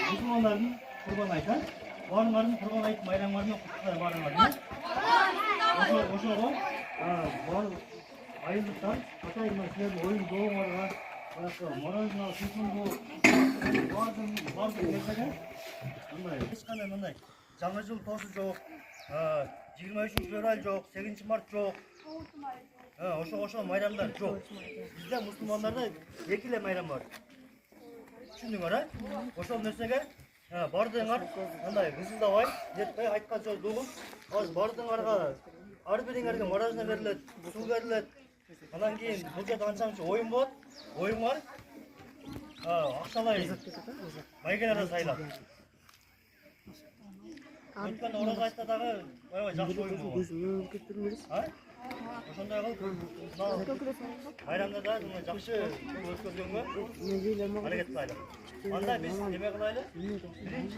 мұсылмандардың құрбан айты. Барыңардың құрбан айт майрамдарына құттықтар барыңдар. Ошоға бар айылдықтар атайын сілердің ойын доғарға мороженое сусынды бардың нәрсеге ешқандай мындай жаңа жыл тосы жоқ, 23 февраль жоқ, 8 март жоқ. Ошо майрамдар жоқ. Бізде мұсылмандарда екіле майрам бар. Түсіндіңдер, а? Ошол нәрсеге бардыңар, мындай ысылдабай, жетпей айтқан сөз дұғып, азыр бардыңарға ар бириңерге мороженое берилет, суу берилет. Анан кийин бул жерде анча-мынча ойын болот. Ойын бар. Акчалай байгелерди сайлап. Өткөн ораза айтта дагы аябай жакшы ойын болгон. Ошондой кылып, байрамда да жакшы өткөргөнгө аракет кылайлы. Анда биз неме кылайлы? Биринчи